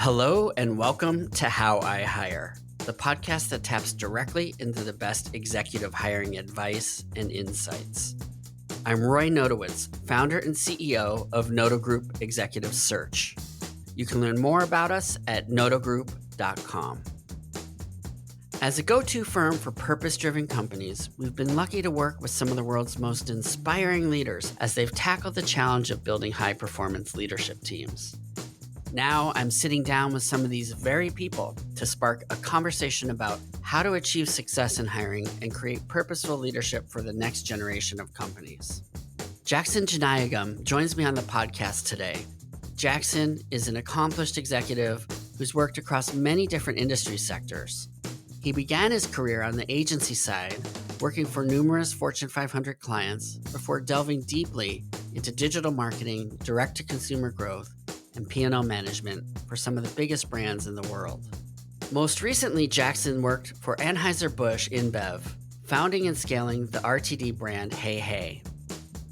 Hello and welcome to How I Hire, the podcast that taps directly into the best executive hiring advice and insights. I'm Roy Notowitz, founder and CEO of Noto Group Executive Search. You can learn more about us at notogroup.com. As a go-to firm for purpose-driven companies, we've been lucky to work with some of the world's most inspiring leaders as they've tackled the challenge of building high-performance leadership teams. Now I'm sitting down with some of these very people to spark a conversation about how to achieve success in hiring and create purposeful leadership for the next generation of companies. Jackson Jeyanayagam joins me on the podcast today. Jackson is an accomplished executive who's worked across many different industry sectors. He began his career on the agency side, working for numerous Fortune 500 clients before delving deeply into digital marketing, direct-to-consumer growth, and P&L management for some of the biggest brands in the world. Most recently, Jackson worked for Anheuser-Busch InBev, founding and scaling the RTD brand Hey Hey.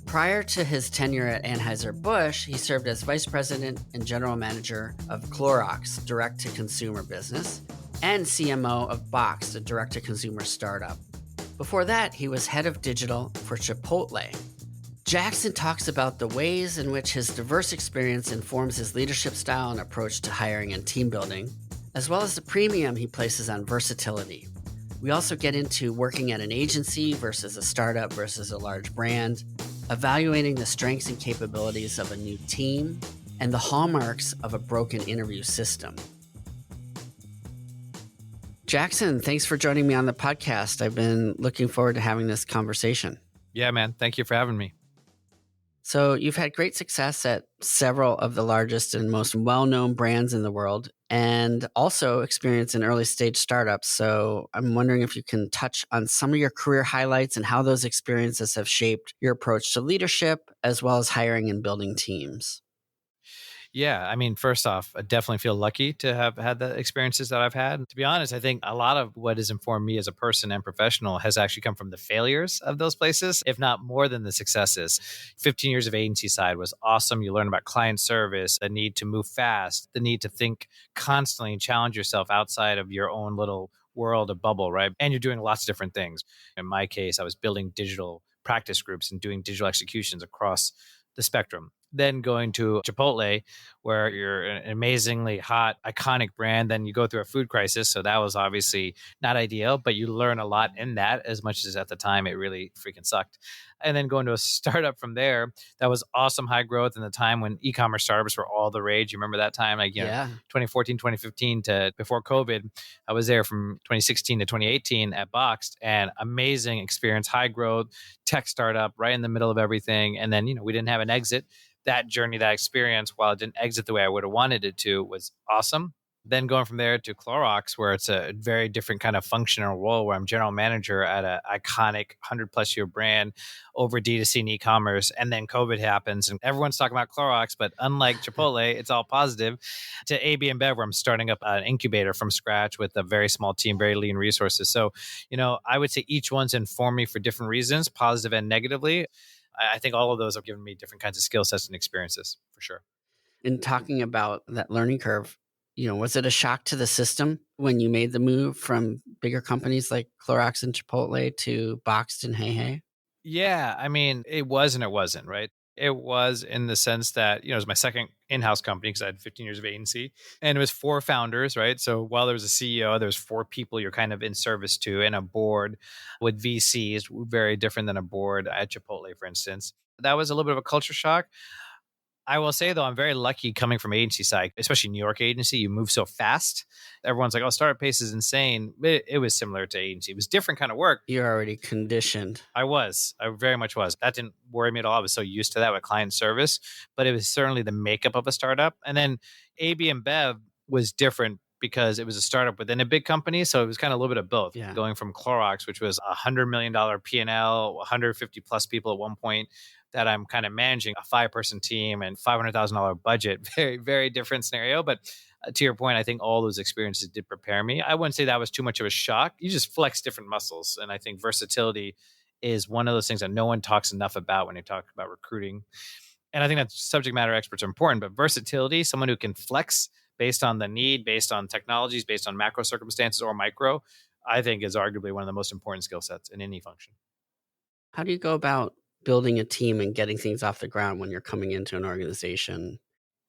Prior to his tenure at Anheuser-Busch, he served as vice president and general manager of Clorox direct-to-consumer business and CMO of Boxed, a direct-to-consumer startup. Before that, he was head of digital for Chipotle. Jackson talks about the ways in which his diverse experience informs his leadership style and approach to hiring and team building, as well as the premium he places on versatility. We also get into working at an agency versus a startup versus a large brand, evaluating the strengths and capabilities of a new team, and the hallmarks of a broken interview system. Jackson, thanks for joining me on the podcast. I've been looking forward to having this conversation. Yeah, man. Thank you for having me. So you've had great success at several of the largest and most well-known brands in the world, and also experience in early stage startups. So I'm wondering if you can touch on some of your career highlights and how those experiences have shaped your approach to leadership, as well as hiring and building teams. Yeah, I mean, first off, I definitely feel lucky to have had the experiences that I've had. To be honest, I think a lot of what has informed me as a person and professional has actually come from the failures of those places, if not more than the successes. 15 years of agency side was awesome. You learn about client service, the need to move fast, the need to think constantly and challenge yourself outside of your own little world, a bubble, right? And you're doing lots of different things. In my case, I was building digital practice groups and doing digital executions across the spectrum. Then going to Chipotle, where you're an amazingly hot, iconic brand. Then you go through a food crisis. So that was obviously not ideal, but you learn a lot in that, as much as at the time it really freaking sucked. And then going to a startup from there, that was awesome high growth in the time when e-commerce startups were all the rage. You remember that time? 2014, 2015 to before COVID. I was there from 2016 to 2018 at Boxed, and amazing experience, high growth, tech startup right in the middle of everything. And then, we didn't have an exit. That journey, that experience, while it didn't exit the way I would have wanted it to, was awesome. Then going from there to Clorox, where it's a very different kind of functional role, where I'm general manager at an iconic 100+ year brand over D2C and e-commerce. And then COVID happens and everyone's talking about Clorox, but unlike Chipotle, it's all positive. To AB InBev, where I'm starting up an incubator from scratch with a very small team, very lean resources. So, I would say each one's informed me for different reasons, positive and negatively. I think all of those have given me different kinds of skill sets and experiences, for sure. In talking about that learning curve, was it a shock to the system when you made the move from bigger companies like Clorox and Chipotle to Boxed and Hey Hey? Yeah, I mean, it was and it wasn't, right? It was in the sense that, it was my second in-house company because I had 15 years of agency, and it was 4 founders, right? So while there was a CEO, there's 4 people you're kind of in service to, and a board with VCs, very different than a board at Chipotle, for instance. That was a little bit of a culture shock. I will say, though, I'm very lucky coming from agency side, especially New York agency. You move so fast. Everyone's like, oh, startup pace is insane. It was similar to agency. It was different kind of work. You're already conditioned. I very much was. That didn't worry me at all. I was so used to that with client service, but it was certainly the makeup of a startup. And then AB InBev was different because it was a startup within a big company. So it was kind of a little bit of both. Yeah. Going from Clorox, which was $100 million P&L, 150 plus people at one point, that I'm kind of managing a 5-person team and $500,000 budget. Very, very different scenario. But to your point, I think all those experiences did prepare me. I wouldn't say that was too much of a shock. You just flex different muscles. And I think versatility is one of those things that no one talks enough about when you talk about recruiting. And I think that subject matter experts are important, but versatility, someone who can flex based on the need, based on technologies, based on macro circumstances or micro, I think is arguably one of the most important skill sets in any function. How do you go about building a team and getting things off the ground when you're coming into an organization?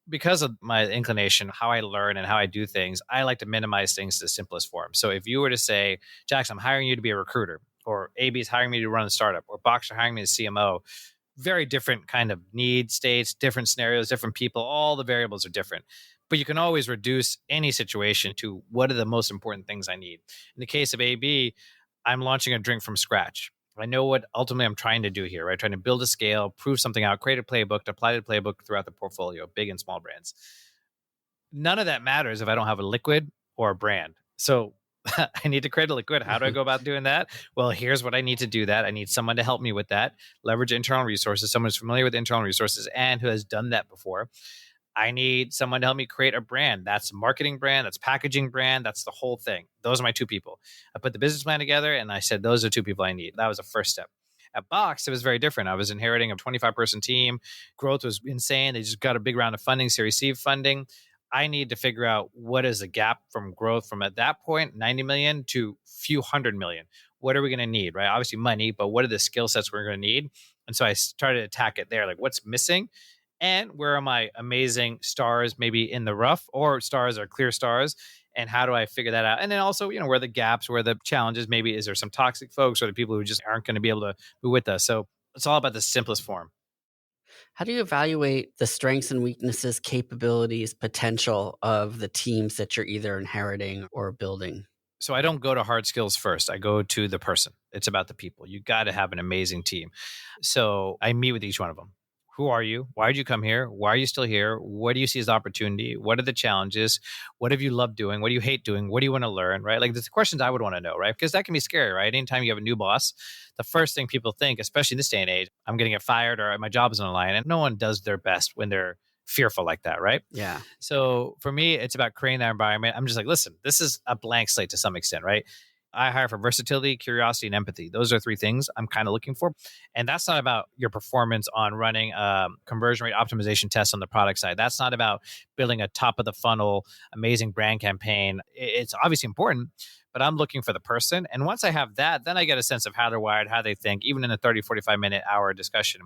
Because of my inclination, how I learn and how I do things, I like to minimize things to the simplest form. So if you were to say, Jackson, I'm hiring you to be a recruiter, or AB is hiring me to run a startup, or Box are hiring me as CMO, very different kind of need states, different scenarios, different people, all the variables are different. But you can always reduce any situation to what are the most important things I need. In the case of AB, I'm launching a drink from scratch. I know what ultimately I'm trying to do here, right? Trying to build a scale, prove something out, create a playbook, apply the playbook throughout the portfolio, big and small brands. None of that matters if I don't have a liquid or a brand. So I need to create a liquid. How do I go about doing that? Well, here's what I need to do that. I need someone to help me with that, leverage internal resources, someone who's familiar with internal resources and who has done that before. I need someone to help me create a brand. That's a marketing brand, that's packaging brand, that's the whole thing. Those are my two people. I put the business plan together and I said, those are two people I need. That was the first step. At Box, it was very different. I was inheriting a 25-person team. Growth was insane. They just got a big round of funding, Series C funding. I need to figure out what is the gap from growth from at that point, 90 million to few hundred million. What are we going to need, right? Obviously money, but what are the skill sets we're going to need? And so I started to attack it there. Like what's missing? And where are my amazing stars maybe in the rough or stars are clear stars? And how do I figure that out? And then also, where are the gaps, where are the challenges? Maybe is there some toxic folks or the people who just aren't going to be able to be with us? So it's all about the simplest form. How do you evaluate the strengths and weaknesses, capabilities, potential of the teams that you're either inheriting or building? So I don't go to hard skills first. I go to the person. It's about the people. You got to have an amazing team. So I meet with each one of them. Who are you? Why did you come here? Why are you still here? What do you see as opportunity? What are the challenges? What have you loved doing? What do you hate doing? What do you want to learn? Right? Like the questions I would want to know, right? Because that can be scary, right? Anytime you have a new boss, the first thing people think, especially in this day and age, I'm going to get fired or my job is on the line. And no one does their best when they're fearful like that, right? Yeah. So for me, it's about creating that environment. I'm just like, listen, this is a blank slate to some extent, right? I hire for versatility, curiosity, and empathy. Those are three things I'm kind of looking for. And that's not about your performance on running conversion rate optimization tests on the product side. That's not about building a top of the funnel, amazing brand campaign. It's obviously important, but I'm looking for the person. And once I have that, then I get a sense of how they're wired, how they think, even in a 30, 45-minute hour discussion.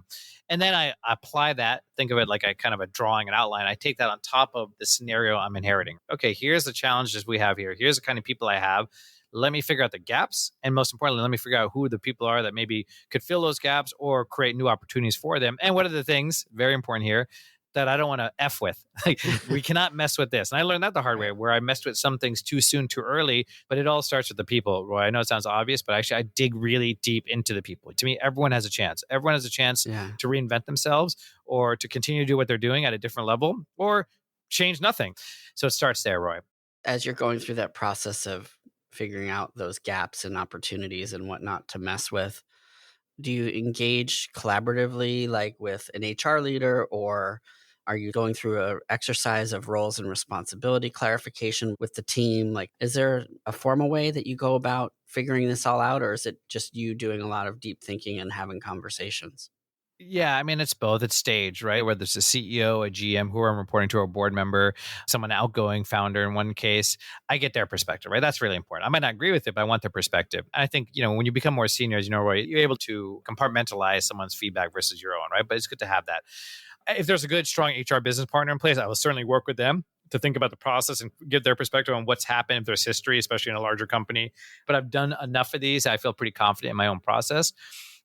And then I apply that, think of it like a kind of a drawing, an outline. I take that on top of the scenario I'm inheriting. Okay, here's the challenges we have here. Here's the kind of people I have. Let me figure out the gaps. And most importantly, let me figure out who the people are that maybe could fill those gaps or create new opportunities for them. And what are the things, very important here, that I don't want to F with. Like we cannot mess with this. And I learned that the hard way where I messed with some things too soon, too early, but it all starts with the people. Roy, I know it sounds obvious, but actually I dig really deep into the people. To me, everyone has a chance. Everyone has a chance Yeah. to reinvent themselves or to continue to do what they're doing at a different level or change nothing. So it starts there, Roy. As you're going through that process of figuring out those gaps and opportunities and whatnot to mess with, do you engage collaboratively, like with an HR leader, or are you going through a exercise of roles and responsibility clarification with the team? Like, is there a formal way that you go about figuring this all out, or is it just you doing a lot of deep thinking and having conversations? Yeah, I mean, it's both. It's staged, right? Whether it's a CEO, a GM, who I'm reporting to, a board member, someone outgoing founder in one case, I get their perspective, right? That's really important. I might not agree with it, but I want their perspective. And I think, when you become more senior, as you know, Roy, you're able to compartmentalize someone's feedback versus your own, right? But it's good to have that. If there's a good, strong HR business partner in place, I will certainly work with them to think about the process and give their perspective on what's happened, if there's history, especially in a larger company. But I've done enough of these. I feel pretty confident in my own process.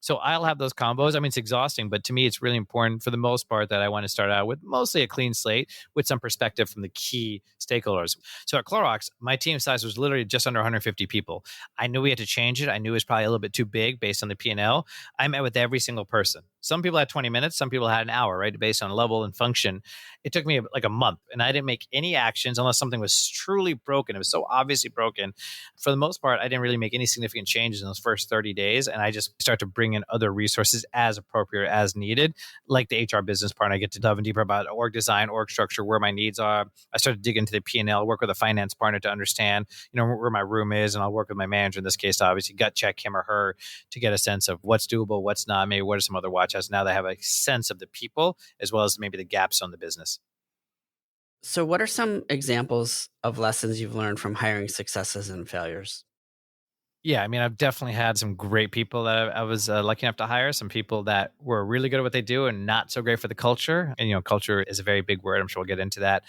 So I'll have those combos. I mean, it's exhausting, but to me, it's really important for the most part that I want to start out with mostly a clean slate with some perspective from the key stakeholders. So at Clorox, my team size was literally just under 150 people. I knew we had to change it. I knew it was probably a little bit too big based on the P&L. I met with every single person. Some people had 20 minutes. Some people had an hour, right? Based on level and function. It took me like a month and I didn't make any actions unless something was truly broken. It was so obviously broken. For the most part, I didn't really make any significant changes in those first 30 days. And I just start to bring in other resources as appropriate, as needed, like the HR business partner. I get to delve in deeper about org design, org structure, where my needs are. I start to dig into the P&L, work with a finance partner to understand, where my room is. And I'll work with my manager in this case, to obviously gut check him or her to get a sense of what's doable, what's not, maybe what are some other watch outs. Now they have a sense of the people as well as maybe the gaps on the business. So, what are some examples of lessons you've learned from hiring successes and failures? Yeah, I mean, I've definitely had some great people that I was lucky enough to hire. Some people that were really good at what they do and not so great for the culture. And culture is a very big word. I'm sure we'll get into that.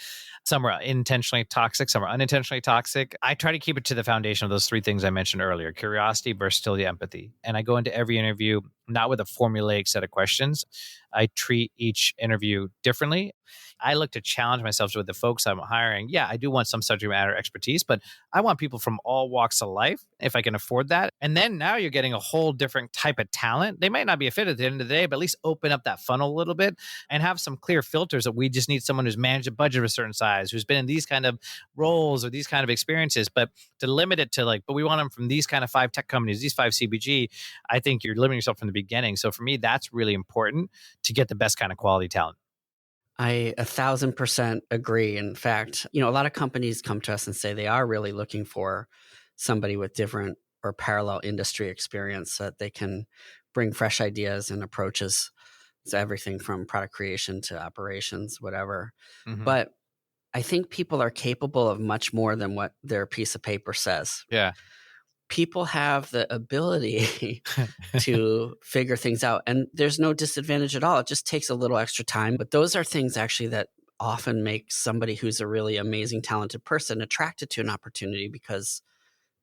Some are intentionally toxic. Some are unintentionally toxic. I try to keep it to the foundation of those three things I mentioned earlier: curiosity, versatility, empathy. And I go into every interview not with a formulaic set of questions. I treat each interview differently. I look to challenge myself with the folks I'm hiring. Yeah, I do want some subject matter expertise, but I want people from all walks of life if I can afford that. And then now you're getting a whole different type of talent. They might not be a fit at the end of the day, but at least open up that funnel a little bit and have some clear filters that we just need someone who's managed a budget of a certain size, who's been in these kind of roles or these kind of experiences. But to limit it to like, but we want them from these kind of 5 tech companies, these 5 CBG, I think you're limiting yourself from the beginning. So for me, that's really important to get the best kind of quality talent. I 1,000% agree. In fact, a lot of companies come to us and say they are really looking for somebody with different or parallel industry experience so that they can bring fresh ideas and approaches to everything from product creation to operations, whatever. Mm-hmm. But I think people are capable of much more than what their piece of paper says. Yeah. People have the ability to figure things out, and there's no disadvantage at all. It just takes a little extra time. But those are things actually that often make somebody who's a really amazing, talented person attracted to an opportunity because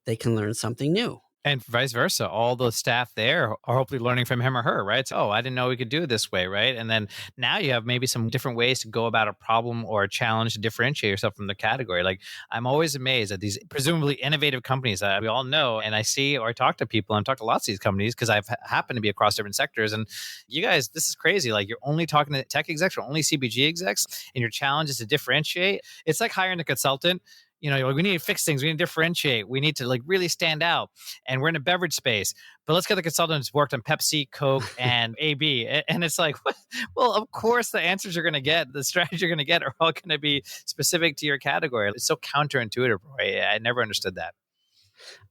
they can learn something new. And vice versa. All the staff there are hopefully learning from him or her, right? So, oh, I didn't know we could do it this way, right? And then now you have maybe some different ways to go about a problem or a challenge to differentiate yourself from the category. Like, I'm always amazed at these presumably innovative companies that we all know. And I see or I talk to people and talk to lots of these companies because I've happened to be across different sectors. And you guys, this is crazy. Like, you're only talking to tech execs or only CBG execs, and your challenge is to differentiate. It's like hiring a consultant. You're like, we need to fix things. We need to differentiate. We need to like really stand out. And we're in a beverage space, but let's get the consultant who's worked on Pepsi, Coke, and AB. And it's like, well, of course, the answers you're going to get, the strategy you're going to get are all going to be specific to your category. It's so counterintuitive, Roy. I never understood that.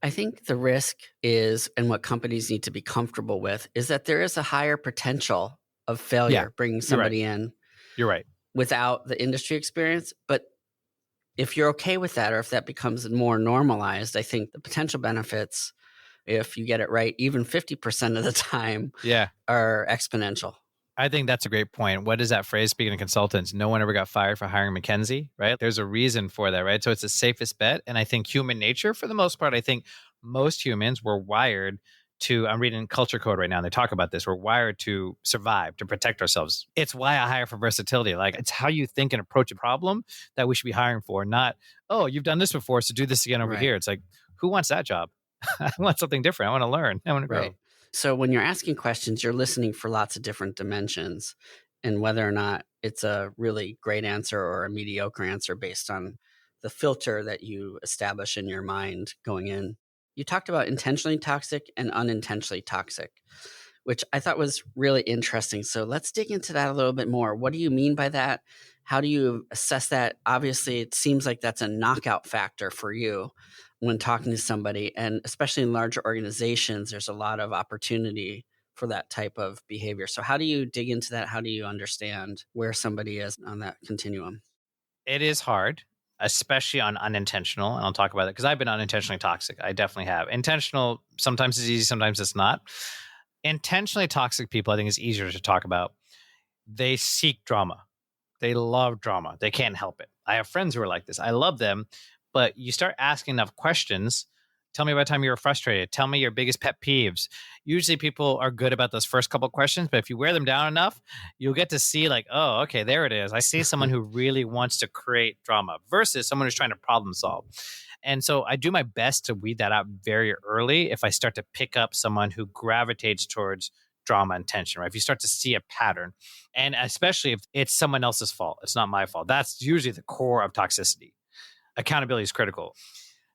I think the risk is, and what companies need to be comfortable with, is that there is a higher potential of Yeah, failure bringing you're right. somebody in You're right. without the industry experience. But if you're okay with that, or if that becomes more normalized, I think the potential benefits, if you get it right, even 50% of the time, Yeah. are exponential. I think that's a great point. What is that phrase? Speaking of consultants, no one ever got fired for hiring McKinsey, right? There's a reason for that, right? So it's the safest bet. And I think human nature, for the most part, I think most humans were wired to, I'm reading Culture Code right now, and they talk about this. We're wired to survive, to protect ourselves. It's why I hire for versatility. Like, it's how you think and approach a problem that we should be hiring for, not, oh, you've done this before, so do this again over Right. here. It's like, who wants that job? I want something different. I want to learn. I want to Right. grow. So when you're asking questions, you're listening for lots of different dimensions and whether or not it's a really great answer or a mediocre answer based on the filter that you establish in your mind going in. You talked about intentionally toxic and unintentionally toxic, which I thought was really interesting. So let's dig into that a little bit more. What do you mean by that? How do you assess that? Obviously, it seems like that's a knockout factor for you when talking to somebody. And especially in larger organizations, there's a lot of opportunity for that type of behavior. So, how do you dig into that? How do you understand where somebody is on that continuum? It is hard, especially on unintentional. And I'll talk about it because I've been unintentionally toxic. I definitely have. Intentional, sometimes it's easy, sometimes it's not. Intentionally toxic people, I think, is easier to talk about. They seek drama. They love drama. They can't help it. I have friends who are like this. I love them, but you start asking enough questions. Tell me about a time you were frustrated. Tell me your biggest pet peeves. Usually people are good about those first couple questions, but if you wear them down enough, you'll get to see like, oh, okay, there it is. I see someone who really wants to create drama versus someone who's trying to problem solve. And so I do my best to weed that out very early if I start to pick up someone who gravitates towards drama and tension, right? If you start to see a pattern, and especially if it's someone else's fault, it's not my fault. That's usually the core of toxicity. Accountability is critical.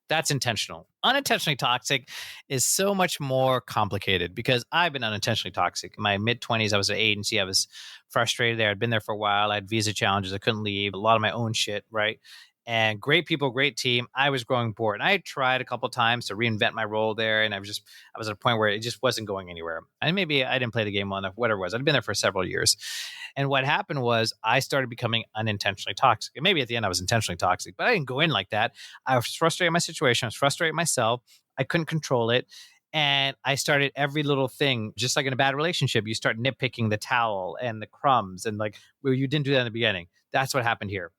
That's intentional. Unintentionally toxic is so much more complicated because I've been unintentionally toxic. In my mid 20s, I was at an agency. I was frustrated there. I'd been there for a while. I had visa challenges. I couldn't leave. A lot of my own shit, right? and great people, great team. I was growing bored. And I had tried a couple of times to reinvent my role there. And I was at a point where it just wasn't going anywhere. And maybe I didn't play the game well enough, whatever it was. I'd been there for several years. And what happened was I started becoming unintentionally toxic. And maybe at the end I was intentionally toxic, but I didn't go in like that. I was frustrated with my situation. I was frustrated with myself. I couldn't control it. And I started every little thing, just like in a bad relationship, you start nitpicking the towel and the crumbs and like, well, you didn't do that in the beginning. That's what happened here.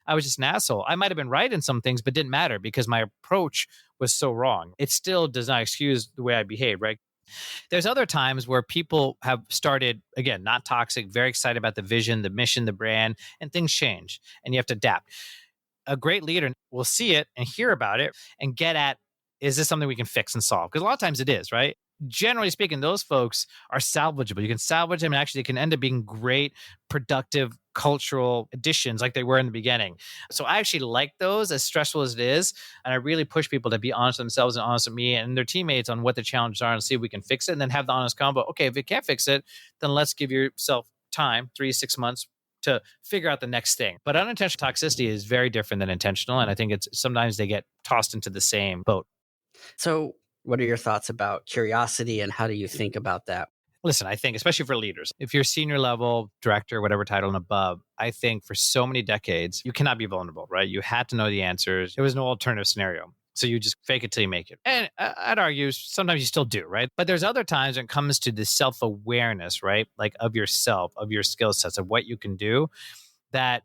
I was just an asshole. I might have been right in some things, but didn't matter because my approach was so wrong. It still does not excuse the way I behaved, right? There's other times where people have started, again, not toxic, very excited about the vision, the mission, the brand, and things change and you have to adapt. A great leader will see it and hear about it and get at, is this something we can fix and solve? Because a lot of times it is, right? Generally speaking, those folks are salvageable. You can salvage them and actually they can end up being great, productive cultural additions like they were in the beginning. So I actually like those, as stressful as it is. And I really push people to be honest with themselves and honest with me and their teammates on what the challenges are and see if we can fix it and then have the honest combo. Okay, if you can't fix it, then let's give yourself time, 3 to 6 months, to figure out the next thing. But unintentional toxicity is very different than intentional. And I think it's sometimes they get tossed into the same boat. So, what are your thoughts about curiosity and how do you think about that? Listen, I think, especially for leaders, if you're senior level, director, whatever title and above, I think for so many decades, you cannot be vulnerable, right? You had to know the answers. There was no alternative scenario. So you just fake it till you make it. And I'd argue sometimes you still do, right? But there's other times when it comes to the self awareness, right? Like of yourself, of your skill sets, of what you can do, that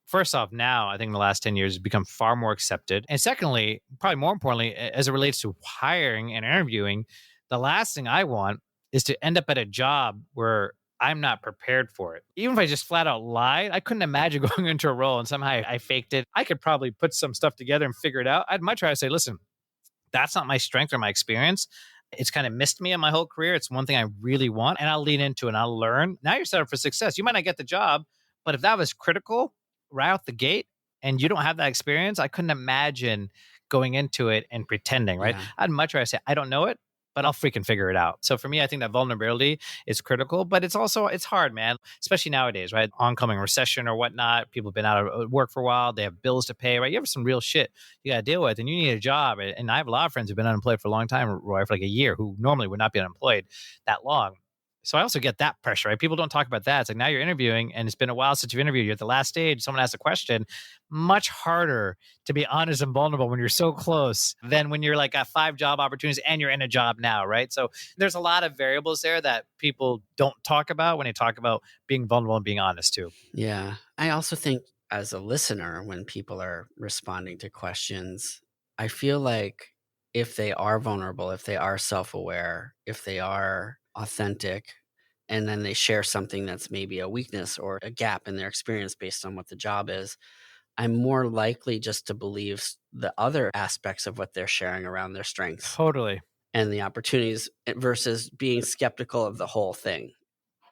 first off, now I think in the last 10 years has become far more accepted. And secondly, probably more importantly, as it relates to hiring and interviewing, the last thing I want is to end up at a job where I'm not prepared for it. Even if I just flat out lied, I couldn't imagine going into a role and somehow I faked it. I could probably put some stuff together and figure it out. I'd much rather say, listen, that's not my strength or my experience. It's kind of missed me in my whole career. It's one thing I really want, and I'll lean into it and I'll learn. Now you're set up for success. You might not get the job, but if that was critical right out the gate and you don't have that experience, I couldn't imagine going into it and pretending, right? Yeah. I'd much rather say, I don't know it, but I'll freaking figure it out. So for me, I think that vulnerability is critical, but it's hard, man, especially nowadays, right? Oncoming recession or whatnot. People have been out of work for a while. They have bills to pay, right? You have some real shit you got to deal with and you need a job. And I have a lot of friends who've been unemployed for a long time, Roy, for like a year, who normally would not be unemployed that long. So I also get that pressure, right? People don't talk about that. It's like now you're interviewing and it's been a while since you've interviewed. You're at the last stage. Someone asks a question. Much harder to be honest and vulnerable when you're so close than when you're like got 5 job opportunities and you're in a job now, right? So there's a lot of variables there that people don't talk about when they talk about being vulnerable and being honest too. Yeah. I also think as a listener, when people are responding to questions, I feel like if they are vulnerable, if they are self aware, if they are authentic, and then they share something that's maybe a weakness or a gap in their experience based on what the job is, I'm more likely just to believe the other aspects of what they're sharing around their strengths Totally. and the opportunities versus being skeptical of the whole thing.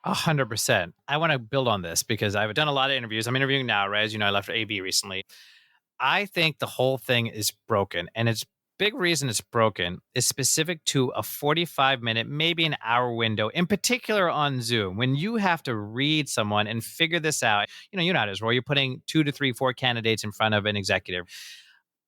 100%. I want to build on this because I've done a lot of interviews. I'm interviewing now, right? As you know, I left AB recently. I think the whole thing is broken. And it's big reason it's broken is specific to a 45-minute, maybe an hour window, in particular on Zoom, when you have to read someone and figure this out. You know how it is, where you're putting 2 to 3, 4 candidates in front of an executive.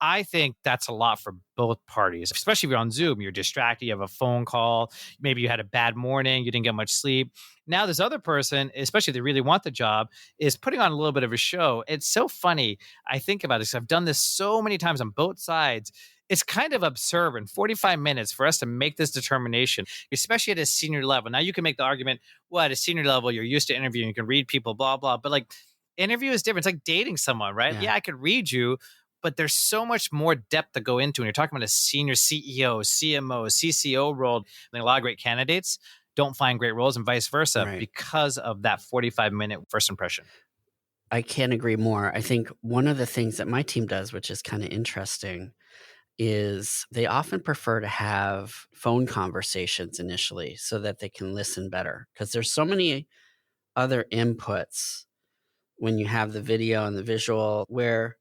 I think that's a lot for both parties, especially if you're on Zoom, you're distracted, you have a phone call, maybe you had a bad morning, you didn't get much sleep. Now, this other person, especially if they really want the job, is putting on a little bit of a show. It's so funny. I think about this. I've done this so many times on both sides. It's kind of absurd in 45 minutes for us to make this determination, especially at a senior level. Now, you can make the argument, well, at a senior level, you're used to interviewing, you can read people, blah, blah. But like, interview is different. It's like dating someone, right? Yeah. Yeah, I could read you, but there's so much more depth to go into when you're talking about a senior CEO, CMO, CCO role. And a lot of great candidates don't find great roles and vice versa Right. because of that 45-minute first impression. I can't agree more. I think one of the things that my team does, which is kind of interesting, is they often prefer to have phone conversations initially so that they can listen better because there's so many other inputs when you have the video and the visual where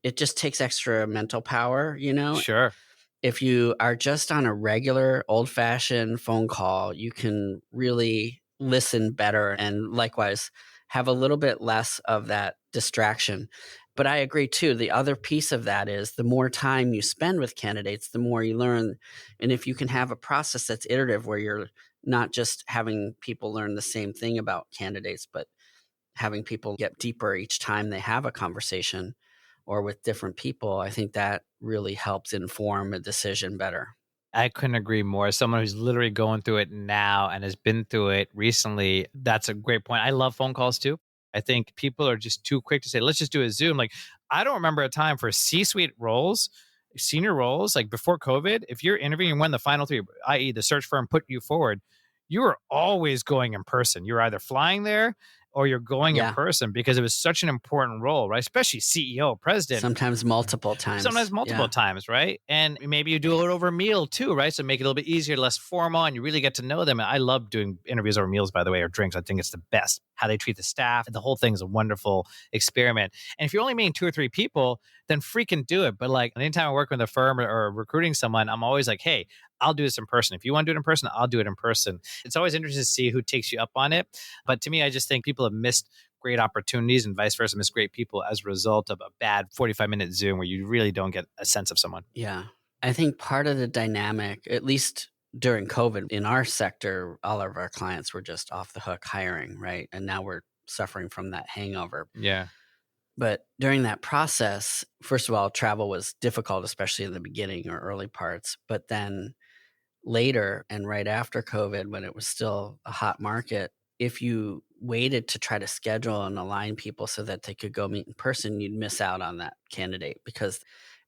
it just takes extra mental power, Sure. If you are just on a regular old-fashioned phone call, you can really listen better and likewise have a little bit less of that distraction. But I agree too. The other piece of that is the more time you spend with candidates, the more you learn. And if you can have a process that's iterative where you're not just having people learn the same thing about candidates, but having people get deeper each time they have a conversation or with different people, I think that really helps inform a decision better. I couldn't agree more. As someone who's literally going through it now and has been through it recently, that's a great point. I love phone calls too. I think people are just too quick to say, let's just do a Zoom. Like, I don't remember a time for C-suite roles, senior roles, like before COVID, if you're interviewing one of the final three, i.e., the search firm put you forward, you were always going in person. You're either flying there or you're going in Yeah. person because it was such an important role, right? Especially CEO, president, Sometimes multiple times. sometimes multiple Yeah. times, right? And maybe you do it over a meal too, right? So make it a little bit easier, less formal, and you really get to know them. And I love doing interviews over meals, by the way, or drinks. I think it's the best. How they treat the staff. The whole thing is a wonderful experiment. And if you're only meeting 2 or 3 people, then freaking do it. But like anytime I work with a firm or recruiting someone, I'm always like, hey, I'll do this in person. If you want to do it in person, I'll do it in person. It's always interesting to see who takes you up on it. But to me, I just think people have missed great opportunities and vice versa, miss great people as a result of a bad 45-minute Zoom where you really don't get a sense of someone. Yeah. I think part of the dynamic, at least during COVID in our sector, all of our clients were just off the hook hiring, right? And now we're suffering from that hangover. Yeah. But during that process, first of all, travel was difficult, especially in the beginning or early parts. But then later and right after COVID, when it was still a hot market, if you waited to try to schedule and align people so that they could go meet in person, you'd miss out on that candidate because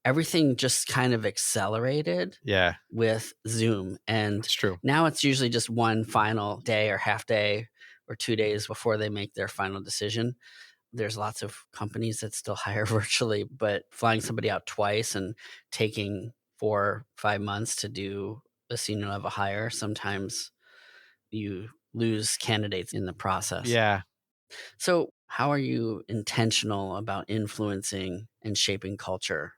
everything just kind of accelerated Yeah. with Zoom. And It's true. now it's usually just one final day or half day or 2 days before they make their final decision. There's lots of companies that still hire virtually, but flying somebody out twice and taking 4 or 5 months to do a senior level hire, sometimes you lose candidates in the process. Yeah. So, how are you intentional about influencing and shaping culture?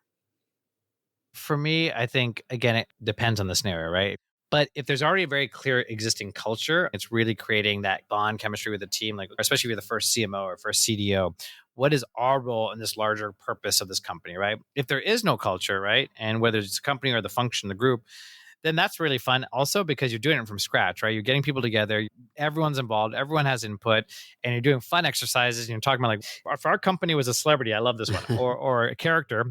For me, I think, again, it depends on the scenario, right? But if there's already a very clear existing culture, it's really creating that bond chemistry with the team, like especially with the first CMO or first CDO. What is our role in this larger purpose of this company, right? If there is no culture, right? And whether it's a company or the function, the group, then that's really fun also because you're doing it from scratch, right? You're getting people together, everyone's involved, everyone has input, and you're doing fun exercises. And you're talking about like, if our company was a celebrity, I love this one, or a character.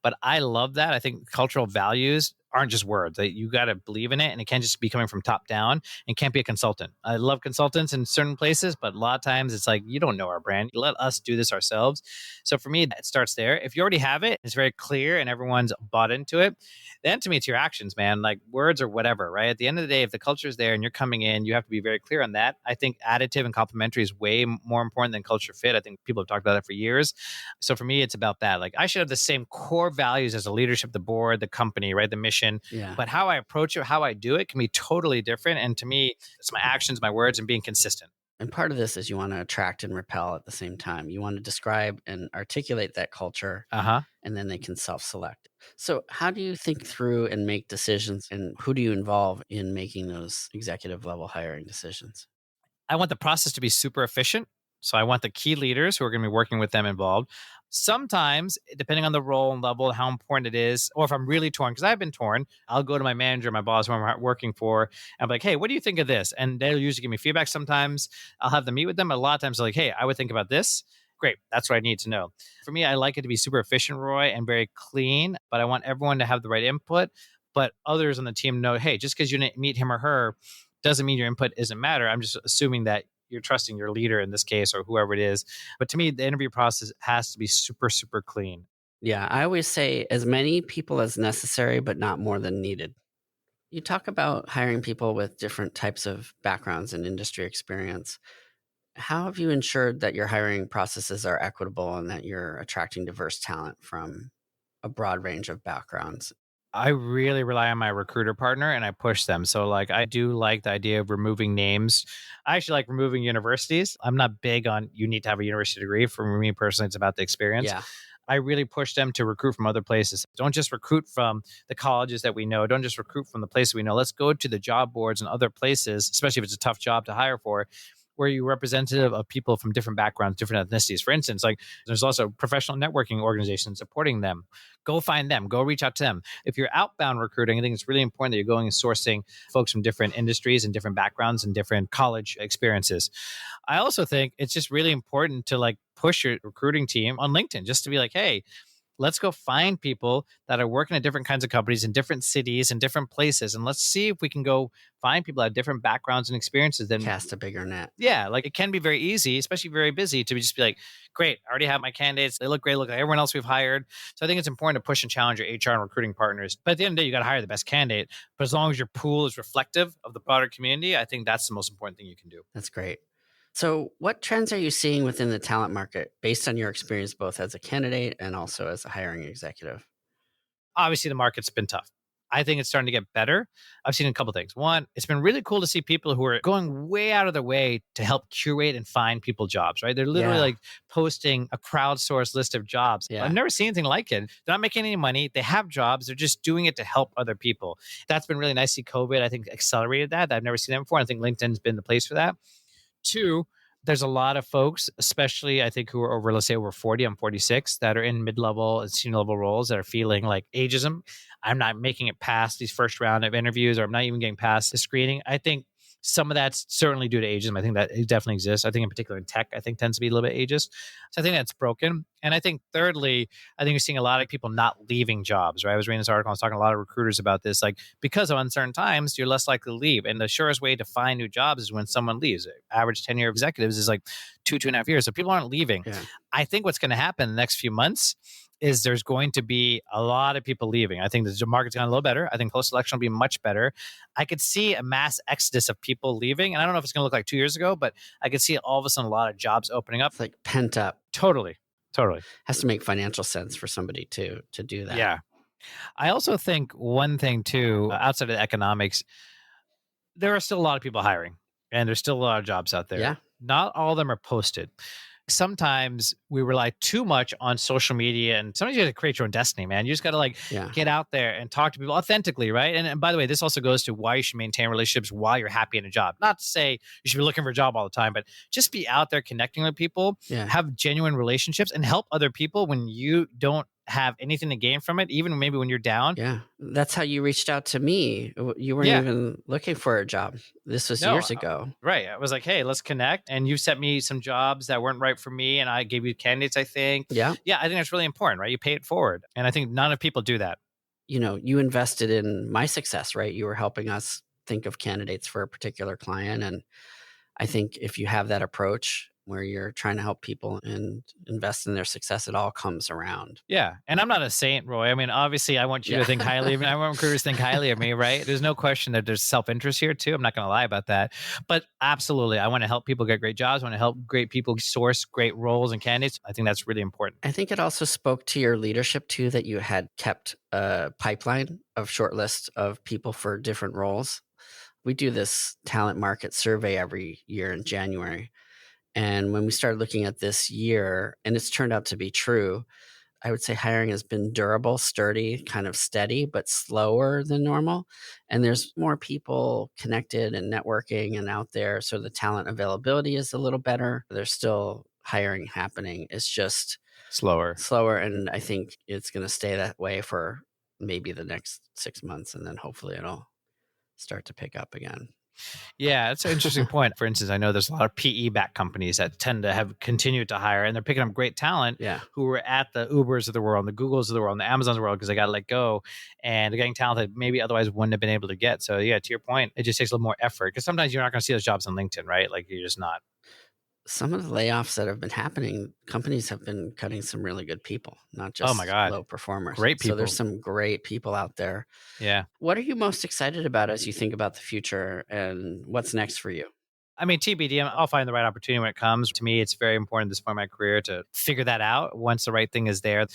But I love that. I think cultural values aren't just words. You got to believe in it, and it can't just be coming from top down and can't be a consultant. I love consultants in certain places, but a lot of times it's like, you don't know our brand. Let us do this ourselves. So for me, it starts there. If you already have it, it's very clear and everyone's bought into it, then to me, it's your actions, man. Like words or whatever, right? At the end of the day, if the culture is there and you're coming in, you have to be very clear on that. I think additive and complementary is way more important than culture fit. I think people have talked about that for years. So for me, it's about that. Like I should have the same core values as the leadership, the board, the company, right? The mission. Yeah. But how I approach it, how I do it can be totally different. And to me, it's my actions, my words, and being consistent. And part of this is you want to attract and repel at the same time. You want to describe and articulate that culture, Uh-huh. and then they can self select. So, how do you think through and make decisions, and who do you involve in making those executive level hiring decisions? I want the process to be super efficient. So I want the key leaders who are going to be working with them involved. Sometimes, depending on the role and level, how important it is, or if I'm really torn, because I've been torn, I'll go to my manager, my boss, who I'm working for, and I'm like, hey, what do you think of this? And they'll usually give me feedback sometimes. I'll have them meet with them. A lot of times they're like, hey, I would think about this. Great. That's what I need to know. For me, I like it to be super efficient, Roy, and very clean, but I want everyone to have the right input. But others on the team know, hey, just because you didn't meet him or her doesn't mean your input isn't matter. I'm just assuming that you're trusting your leader in this case or whoever it is. But to me, the interview process has to be super, super clean. Yeah, I always say as many people as necessary, but not more than needed. You talk about hiring people with different types of backgrounds and industry experience. How have you ensured that your hiring processes are equitable and that you're attracting diverse talent from a broad range of backgrounds? I really rely on my recruiter partner and I push them. So, like, I do like the idea of removing names. I actually like removing universities. I'm not big on you need to have a university degree. For me personally, it's about the experience. Yeah. I really push them to recruit from other places. Don't just recruit from the colleges that we know. Don't just recruit from the places we know. Let's go to the job boards and other places, especially if it's a tough job to hire for, where you're representative of people from different backgrounds, different ethnicities. For instance, like there's also professional networking organizations supporting them. Go find them, go reach out to them. If you're outbound recruiting, I think it's really important that you're going and sourcing folks from different industries and different backgrounds and different college experiences. I also think it's just really important to like push your recruiting team on LinkedIn just to be like, hey, let's go find people that are working at different kinds of companies in different cities and different places. And let's see if we can go find people that have different backgrounds and experiences. Then, Cast a bigger net. yeah, like it can be very easy, especially very busy, to just be like, great, I already have my candidates. They look great, look like everyone else we've hired. So I think it's important to push and challenge your HR and recruiting partners. But at the end of the day, you got to hire the best candidate. But as long as your pool is reflective of the broader community, I think that's the most important thing you can do. That's great. So, what trends are you seeing within the talent market based on your experience both as a candidate and also as a hiring executive? Obviously, the market's been tough. I think it's starting to get better. I've seen a couple things. One, it's been really cool to see people who are going way out of their way to help curate and find people jobs, right? They're literally Yeah. like posting a crowdsourced list of jobs. Yeah. I've never seen anything like it. They're not making any money. They have jobs. They're just doing it to help other people. That's been really nice. See, COVID, I think, accelerated that. I've never seen that before. I think LinkedIn's been the place for that. Two, there's a lot of folks, especially I think who are over, let's say over 40, I'm 46, that are in mid-level and senior level roles that are feeling like ageism. I'm not making it past these first round of interviews, or I'm not even getting past the screening. I think some of that's certainly due to ageism. I think that it definitely exists. I think in particular in tech, I think tends to be a little bit ageist. So I think that's broken. And I think thirdly, I think you're seeing a lot of people not leaving jobs, right? I was reading this article, I was talking to a lot of recruiters about this. Like, because of uncertain times, you're less likely to leave. And the surest way to find new jobs is when someone leaves. Average tenure of executives is like 2.5 years. So people aren't leaving. Yeah. I think what's going to happen in the next few months is there's going to be a lot of people leaving. I think the market's gotten a little better. I think post-election will be much better. I could see a mass exodus of people leaving. And I don't know if it's going to look like 2 years ago, but I could see all of a sudden a lot of jobs opening up. It's like pent up. Totally. Has to make financial sense for somebody to do that. Yeah. I also think one thing too, outside of economics, there are still a lot of people hiring and there's still a lot of jobs out there. Yeah. Not all of them are posted. Sometimes we rely too much on social media, and sometimes you got to create your own destiny, man. You just got to like Yeah. get out there and talk to people authentically, right? And by the way, this also goes to why you should maintain relationships while you're happy in a job. Not to say you should be looking for a job all the time, but just be out there connecting with people, Yeah. have genuine relationships, and help other people when you don't have anything to gain from it, even maybe when you're down. Yeah. That's how you reached out to me. You weren't Yeah. even looking for a job. This was No, years ago. Right. I was like, hey, let's connect. And you sent me some jobs that weren't right for me. And I gave you candidates, I think. Yeah. Yeah, I think that's really important, right? You pay it forward. And I think none of people do that. You know, you invested in my success, right? You were helping us think of candidates for a particular client. And I think if you have that approach where you're trying to help people and invest in their success, it all comes around. Yeah. And I'm not a saint, Roy. I mean, obviously, I want you Yeah. to think highly of me. I want recruiters to think highly of me, right? There's no question that there's self-interest here, too. I'm not going to lie about that. But absolutely, I want to help people get great jobs. I want to help great people source great roles and candidates. I think that's really important. I think it also spoke to your leadership, too, that you had kept a pipeline of short lists of people for different roles. We do this talent market survey every year in January. And when we started looking at this year, and it's turned out to be true, I would say hiring has been durable, sturdy, kind of steady, but slower than normal. And there's more people connected and networking and out there. So the talent availability is a little better. There's still hiring happening. It's just Slower. And I think it's going to stay that way for maybe the next 6 months. And then hopefully it'll start to pick up again. Yeah, that's an interesting point. For instance, I know there's a lot of PE-backed companies that tend to have continued to hire, and they're picking up great talent Yeah. who were at the Ubers of the world, and the Googles of the world, and the Amazons of the world because they got to let go, and they're getting talent that maybe otherwise wouldn't have been able to get. So yeah, to your point, it just takes a little more effort because sometimes you're not going to see those jobs on LinkedIn, right? Like you're just not. Some of the layoffs that have been happening, companies have been cutting some really good people, not Oh just my God. low performers. Great So there's people. some great people out there. Yeah. What are you most excited about as you think about the future and what's next for you? I mean, TBD, I'll find the right opportunity when it comes. To me, it's very important at this point in my career to figure that out once the right thing is there.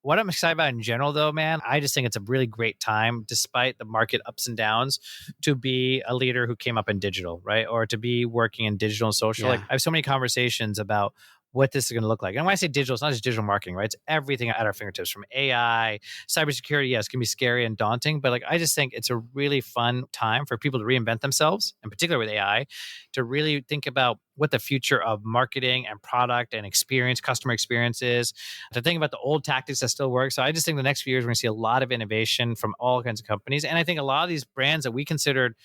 What I'm excited about in general, though, man, I just think it's a really great time, despite the market ups and downs, to be a leader who came up in digital, right? Or to be working in digital and social. Yeah. Like I have so many conversations about what this is going to look like. And when I say digital, it's not just digital marketing, right? It's everything at our fingertips, from AI, cybersecurity. Yes, it can be scary and daunting, but like I just think it's a really fun time for people to reinvent themselves, in particular with AI, to really think about what the future of marketing and product and experience, customer experience is, to think about the old tactics that still work. So I just think the next few years, we're going to see a lot of innovation from all kinds of companies. And I think a lot of these brands that we considered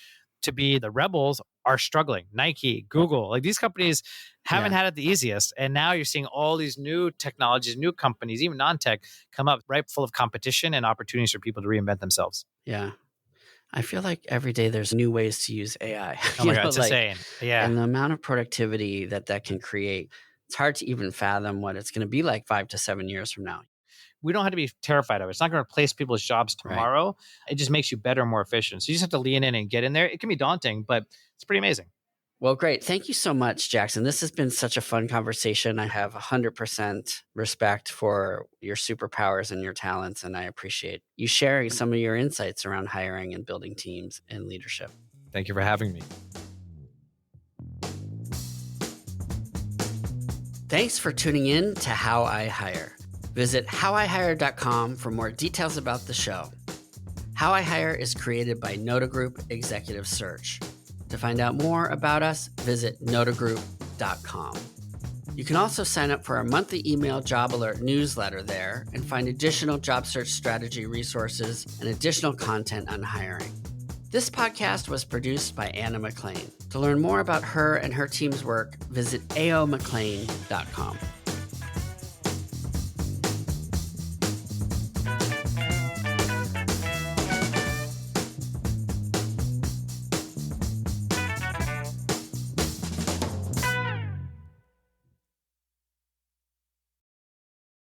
to be the rebels are struggling. Nike, Google, like these companies haven't Yeah. had it the easiest. And now you're seeing all these new technologies, new companies, even non-tech, come up right full of competition and opportunities for people to reinvent themselves. Yeah. I feel like every day there's new ways to use AI, Oh my God, it's insane. Yeah. and the amount of productivity that can create, it's hard to even fathom what it's going to be like 5 to 7 years from now. We don't have to be terrified of it. It's not going to replace people's jobs Right. tomorrow. It just makes you better and more efficient. So you just have to lean in and get in there. It can be daunting, but it's pretty amazing. Well, great. Thank you so much, Jackson. This has been such a fun conversation. I have 100% respect for your superpowers and your talents, and I appreciate you sharing some of your insights around hiring and building teams and leadership. Thank you for having me. Thanks for tuning in to How I Hire. Visit howihire.com for more details about the show. How I Hire is created by Noda Group Executive Search. To find out more about us, visit nodagroup.com. You can also sign up for our monthly email job alert newsletter there and find additional job search strategy resources and additional content on hiring. This podcast was produced by Anna McLean. To learn more about her and her team's work, visit aomclean.com.